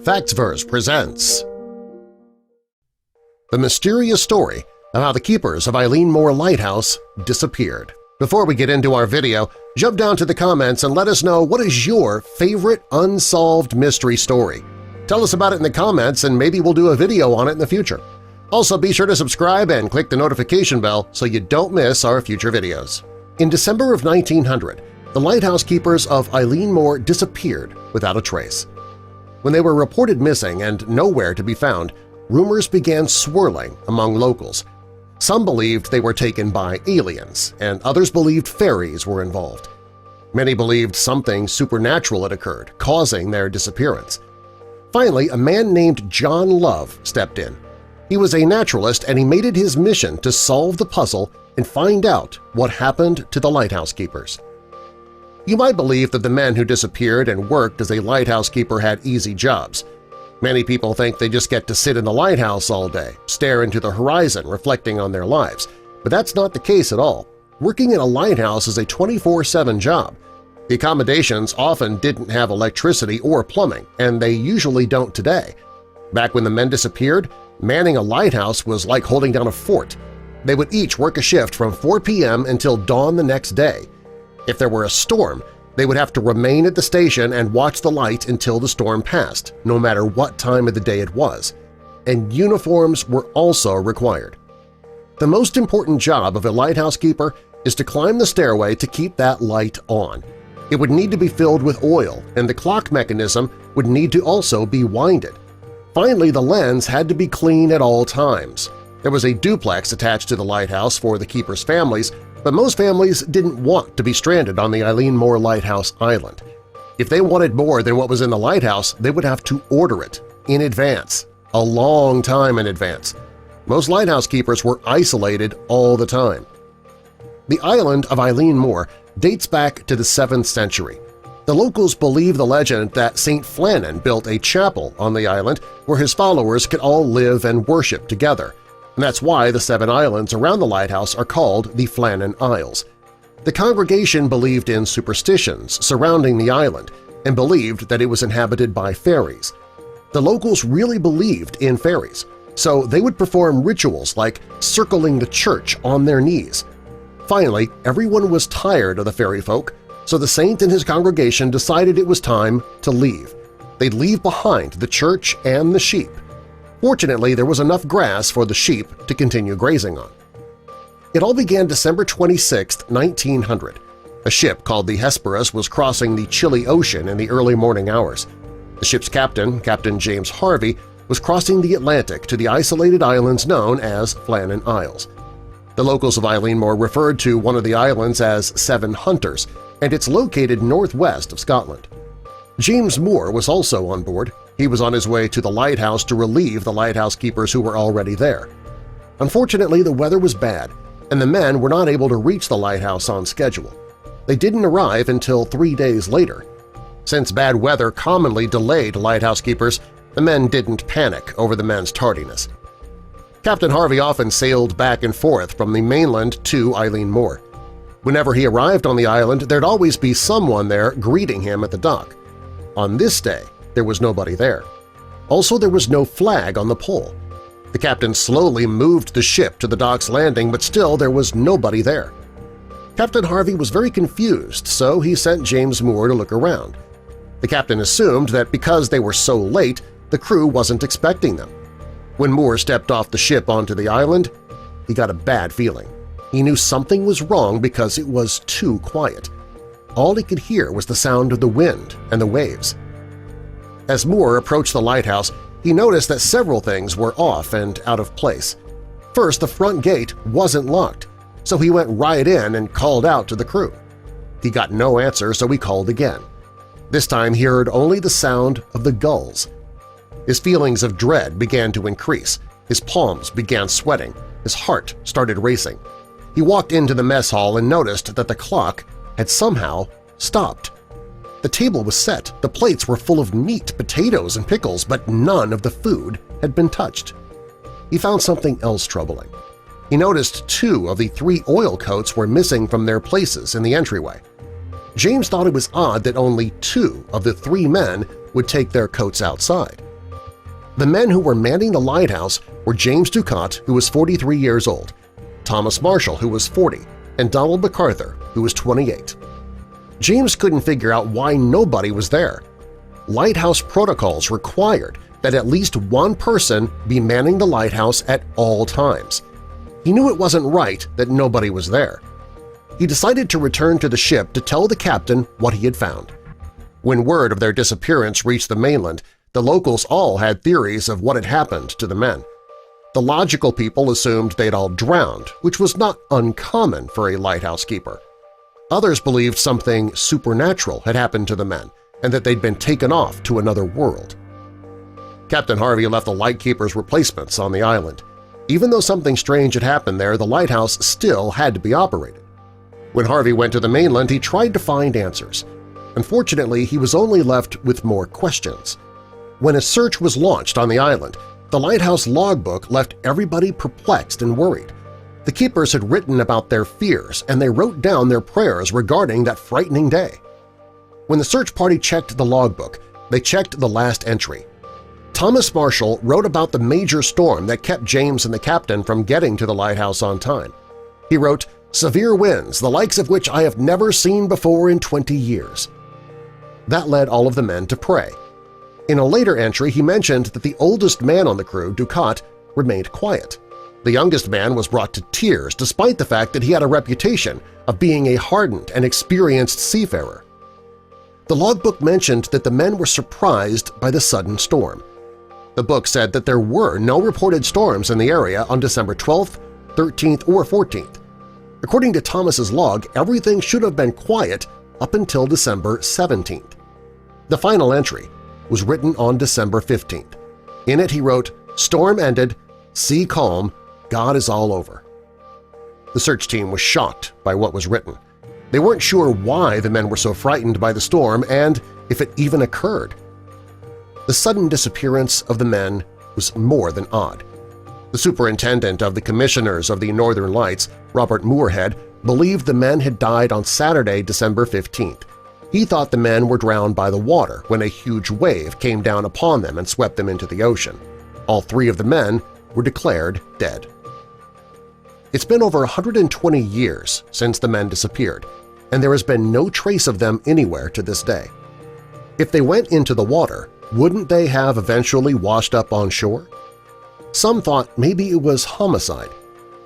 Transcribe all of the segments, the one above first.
Factsverse presents The Mysterious Story of How the Keepers of Eilean Mor Lighthouse Disappeared. Before we get into our video, jump down to the comments and let us know what is your favorite unsolved mystery story. Tell us about it in the comments and maybe we'll do a video on it in the future. Also, be sure to subscribe and click the notification bell so you don't miss our future videos. In December of 1900, the lighthouse keepers of Eilean Mor disappeared without a trace. When they were reported missing and nowhere to be found, rumors began swirling among locals. Some believed they were taken by aliens, and others believed fairies were involved. Many believed something supernatural had occurred, causing their disappearance. Finally, a man named John Love stepped in. He was a naturalist and he made it his mission to solve the puzzle and find out what happened to the lighthouse keepers. You might believe that the men who disappeared and worked as a lighthouse keeper had easy jobs. Many people think they just get to sit in the lighthouse all day, stare into the horizon reflecting on their lives, but that's not the case at all. Working in a lighthouse is a 24/7 job. The accommodations often didn't have electricity or plumbing, and they usually don't today. Back when the men disappeared, manning a lighthouse was like holding down a fort. They would each work a shift from 4 p.m. until dawn the next day. If there were a storm, they would have to remain at the station and watch the light until the storm passed, no matter what time of the day it was. And uniforms were also required. The most important job of a lighthouse keeper is to climb the stairway to keep that light on. It would need to be filled with oil, and the clock mechanism would need to also be winded. Finally, the lens had to be clean at all times. There was a duplex attached to the lighthouse for the keepers' families, but most families didn't want to be stranded on the Eilean Mor Lighthouse Island. If they wanted more than what was in the lighthouse, they would have to order it in advance, a long time in advance. Most lighthouse keepers were isolated all the time. The island of Eilean Mor dates back to the 7th century. The locals believe the legend that St. FLANNAN built a chapel on the island where his followers could all live and worship together, and that's why the 7 islands around the lighthouse are called the FLANNAN Isles. The congregation believed in superstitions surrounding the island and believed that it was inhabited by fairies. The locals really believed in fairies, so they would perform rituals like circling the church on their knees. Finally, everyone was tired of the fairy folk, so the saint and his congregation decided it was time to leave. They'd leave behind the church and the sheep. Fortunately, there was enough grass for the sheep to continue grazing on. It all began December 26, 1900. A ship called the Hesperus was crossing the chilly ocean in the early morning hours. The ship's captain, Captain James Harvey, was crossing the Atlantic to the isolated islands known as FLANNAN Isles. The locals of Eilean Mor referred to one of the islands as Seven Hunters, and it's located northwest of Scotland. James Moore was also on board. He was on his way to the lighthouse to relieve the lighthouse keepers who were already there. Unfortunately, the weather was bad, and the men were not able to reach the lighthouse on schedule. They didn't arrive until 3 days later. Since bad weather commonly delayed lighthouse keepers, the men didn't panic over the men's tardiness. Captain Harvey often sailed back and forth from the mainland to Eilean Mor. Whenever he arrived on the island, there'd always be someone there greeting him at the dock. On this day, there was nobody there. Also, there was no flag on the pole. The captain slowly moved the ship to the dock's landing, but still there was nobody there. Captain Harvey was very confused, so he sent James Moore to look around. The captain assumed that because they were so late, the crew wasn't expecting them. When Moore stepped off the ship onto the island, he got a bad feeling. He knew something was wrong because it was too quiet. All he could hear was the sound of the wind and the waves. As Moore approached the lighthouse, he noticed that several things were off and out of place. First, the front gate wasn't locked, so he went right in and called out to the crew. He got no answer, so he called again. This time he heard only the sound of the gulls. His feelings of dread began to increase. His palms began sweating. His heart started racing. He walked into the mess hall and noticed that the clock had somehow stopped. The table was set, the plates were full of meat, potatoes, and pickles, but none of the food had been touched. He found something else troubling. He noticed 2 of the 3 oil coats were missing from their places in the entryway. James thought it was odd that only 2 of the 3 men would take their coats outside. The men who were manning the lighthouse were James Ducat, who was 43 years old, Thomas Marshall, who was 40, and Donald MacArthur, who was 28. James couldn't figure out why nobody was there. Lighthouse protocols required that at least one person be manning the lighthouse at all times. He knew it wasn't right that nobody was there. He decided to return to the ship to tell the captain what he had found. When word of their disappearance reached the mainland, the locals all had theories of what had happened to the men. The logical people assumed they'd all drowned, which was not uncommon for a lighthouse keeper. Others believed something supernatural had happened to the men and that they'd been taken off to another world. Captain Harvey left the lightkeeper's replacements on the island. Even though something strange had happened there, the lighthouse still had to be operated. When Harvey went to the mainland, he tried to find answers. Unfortunately, he was only left with more questions. When a search was launched on the island, the lighthouse logbook left everybody perplexed and worried. The keepers had written about their fears, and they wrote down their prayers regarding that frightening day. When the search party checked the logbook, they checked the last entry. Thomas Marshall wrote about the major storm that kept James and the captain from getting to the lighthouse on time. He wrote, "Severe winds, the likes of which I have never seen before in 20 years." That led all of the men to pray. In a later entry, he mentioned that the oldest man on the crew, Ducat, remained quiet. The youngest man was brought to tears despite the fact that he had a reputation of being a hardened and experienced seafarer. The logbook mentioned that the men were surprised by the sudden storm. The book said that there were no reported storms in the area on December 12th, 13th, or 14th. According to Thomas's log, everything should have been quiet up until December 17th. The final entry was written on December 15th. In it he wrote, "Storm ended, sea calm, God is all over." The search team was shocked by what was written. They weren't sure why the men were so frightened by the storm and if it even occurred. The sudden disappearance of the men was more than odd. The superintendent of the commissioners of the Northern Lights, Robert Moorhead, believed the men had died on Saturday, December 15th. He thought the men were drowned by the water when a huge wave came down upon them and swept them into the ocean. All three of the men were declared dead. It's been over 120 years since the men disappeared, and there has been no trace of them anywhere to this day. If they went into the water, wouldn't they have eventually washed up on shore? Some thought maybe it was homicide.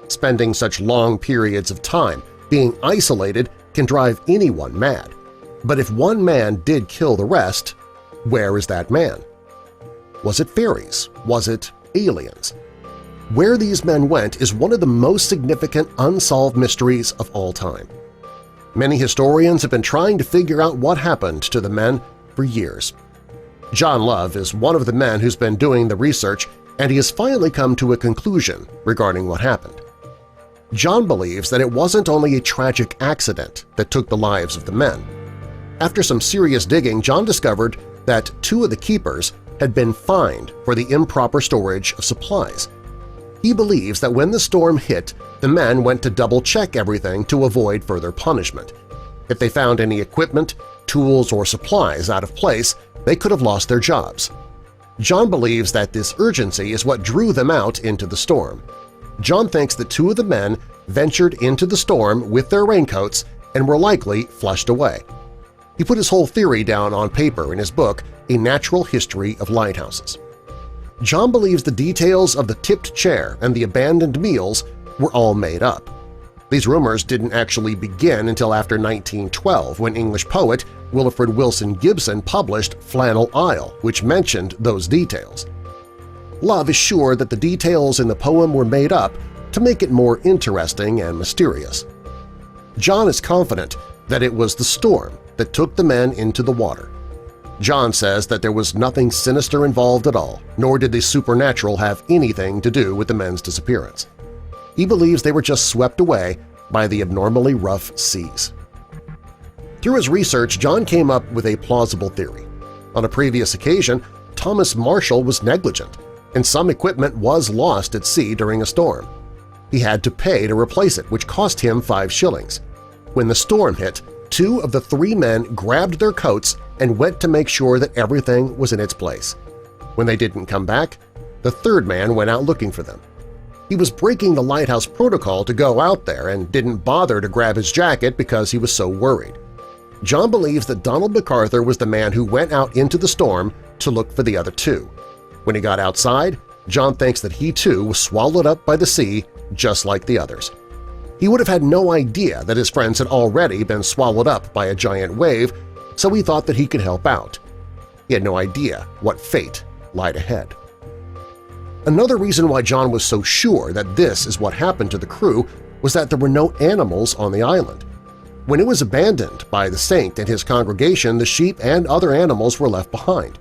Spending such long periods of time being isolated can drive anyone mad. But if one man did kill the rest, where is that man? Was it fairies? Was it aliens? Where these men went is one of the most significant unsolved mysteries of all time. Many historians have been trying to figure out what happened to the men for years. John Love is one of the men who's been doing the research, and he has finally come to a conclusion regarding what happened. John believes that it wasn't only a tragic accident that took the lives of the men. After some serious digging, John discovered that two of the keepers had been fined for the improper storage of supplies. He believes that when the storm hit, the men went to double-check everything to avoid further punishment. If they found any equipment, tools, or supplies out of place, they could have lost their jobs. John believes that this urgency is what drew them out into the storm. John thinks that two of the men ventured into the storm with their raincoats and were likely flushed away. He put his whole theory down on paper in his book, A Natural History of Lighthouses. John believes the details of the tipped chair and the abandoned meals were all made up. These rumors didn't actually begin until after 1912 when English poet Wilfrid Wilson Gibson published Flannel Isle, which mentioned those details. Love is sure that the details in the poem were made up to make it more interesting and mysterious. John is confident that it was the storm that took the men into the water. John says that there was nothing sinister involved at all, nor did the supernatural have anything to do with the men's disappearance. He believes they were just swept away by the abnormally rough seas. Through his research, John came up with a plausible theory. On a previous occasion, Thomas Marshall was negligent, and some equipment was lost at sea during a storm. He had to pay to replace it, which cost him 5 shillings. When the storm hit, 2 of the 3 men grabbed their coats and went to make sure that everything was in its place. When they didn't come back, the third man went out looking for them. He was breaking the lighthouse protocol to go out there and didn't bother to grab his jacket because he was so worried. John believes that Donald MacArthur was the man who went out into the storm to look for the other two. When he got outside, John thinks that he too was swallowed up by the sea just like the others. He would have had no idea that his friends had already been swallowed up by a giant wave, so he thought that he could help out. He had no idea what fate lied ahead. Another reason why John was so sure that this is what happened to the crew was that there were no animals on the island. When it was abandoned by the saint and his congregation, the sheep and other animals were left behind.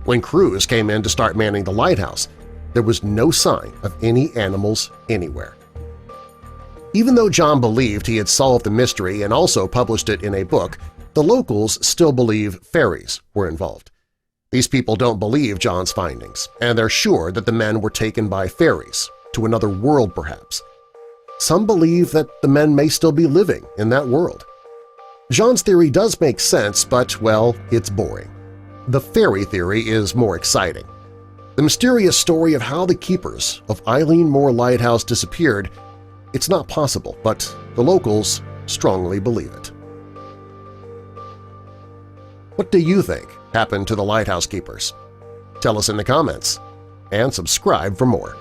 When crews came in to start manning the lighthouse, there was no sign of any animals anywhere. Even though John believed he had solved the mystery and also published it in a book, the locals still believe fairies were involved. These people don't believe John's findings, and they're sure that the men were taken by fairies, to another world perhaps. Some believe that the men may still be living in that world. John's theory does make sense, but, well, it's boring. The fairy theory is more exciting. The mysterious story of how the keepers of Eilean Mor Lighthouse disappeared, it's not possible, but the locals strongly believe it. What do you think happened to the lighthouse keepers? Tell us in the comments, and subscribe for more.